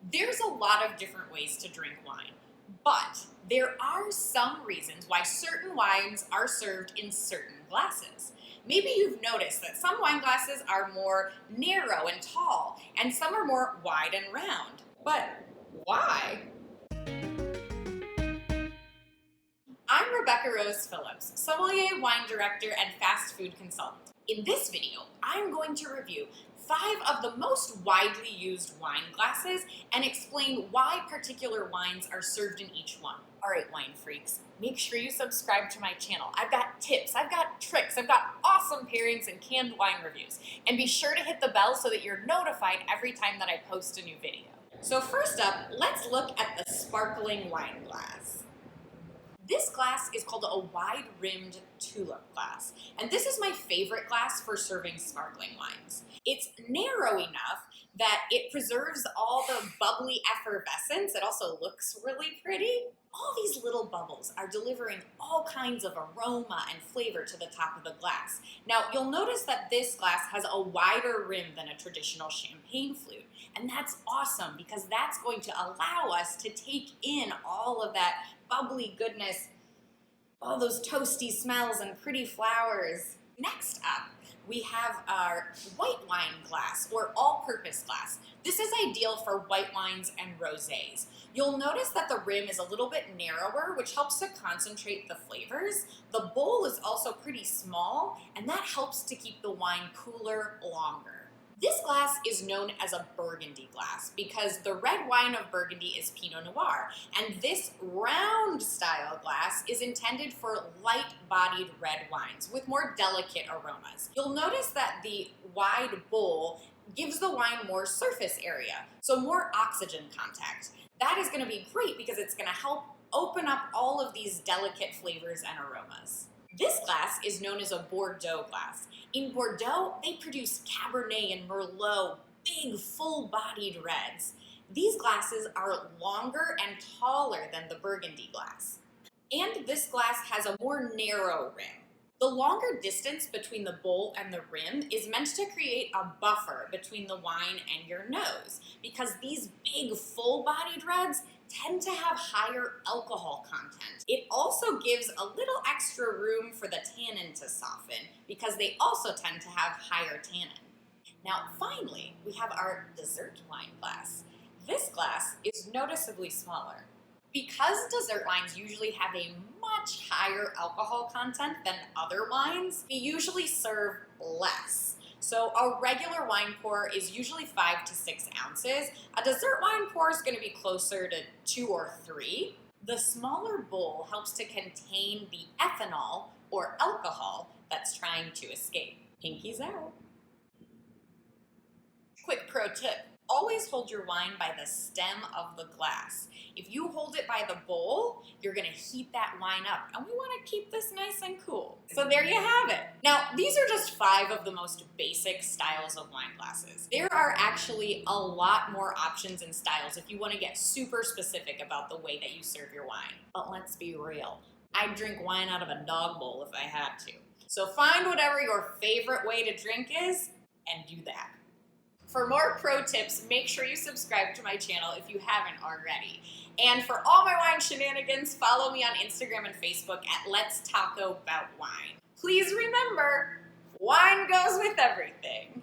There's a lot of different ways to drink wine, but there are some reasons why certain wines are served in certain glasses. Maybe you've noticed that some wine glasses are more narrow and tall, and some are more wide and round. But why? I'm Rebecca Rose Phillips, sommelier, wine director, and fast food consultant. In this video, I'm going to review 5 of the most widely used wine glasses and explain why particular wines are served in each one. All right, wine freaks, make sure you subscribe to my channel. I've got tips, I've got tricks, I've got awesome pairings and canned wine reviews. And be sure to hit the bell so that you're notified every time that I post a new video. So first up, let's look at the sparkling wine glass. This glass is called a wide-rimmed tulip glass, and this is my favorite glass for serving sparkling wines. It's narrow enough that it preserves all the bubbly effervescence. It also looks really pretty. All these little bubbles are delivering all kinds of aroma and flavor to the top of the glass. Now, you'll notice that this glass has a wider rim than a traditional champagne flute, and that's awesome because that's going to allow us to take in all of that bubbly goodness, all those toasty smells and pretty flowers. Next up, we have our white wine glass or all-purpose glass. This is ideal for white wines and rosés. You'll notice that the rim is a little bit narrower, which helps to concentrate the flavors. The bowl is also pretty small, and that helps to keep the wine cooler longer. This glass is known as a Burgundy glass because the red wine of Burgundy is Pinot Noir, and this round style glass is intended for light-bodied red wines with more delicate aromas. You'll notice that the wide bowl gives the wine more surface area, so more oxygen contact. That is going to be great because it's going to help open up all of these delicate flavors and aromas. This glass is known as a Bordeaux glass. In Bordeaux, they produce Cabernet and Merlot, big, full-bodied reds. These glasses are longer and taller than the Burgundy glass. And this glass has a more narrow rim. The longer distance between the bowl and the rim is meant to create a buffer between the wine and your nose, because these big, full-bodied reds tend to have higher alcohol content. It also gives a little extra room for the tannin to soften because they also tend to have higher tannin. Now, finally, we have our dessert wine glass. This glass is noticeably smaller. Because dessert wines usually have a much higher alcohol content than other wines, we usually serve less. So a regular wine pour is usually 5 to 6 ounces. A dessert wine pour is going to be closer to 2 or 3. The smaller bowl helps to contain the ethanol or alcohol that's trying to escape. Pinkies out. Quick pro tip. Always hold your wine by the stem of the glass. If you hold it by the bowl, you're gonna heat that wine up, and we wanna keep this nice and cool. So there you have it. Now, these are just 5 of the most basic styles of wine glasses. There are actually a lot more options and styles if you wanna get super specific about the way that you serve your wine. But let's be real, I'd drink wine out of a dog bowl if I had to. So find whatever your favorite way to drink is, and do that. For more pro tips, make sure you subscribe to my channel if you haven't already. And for all my wine shenanigans, follow me on Instagram and Facebook at Let's Taco Bout Wine. Please remember, wine goes with everything.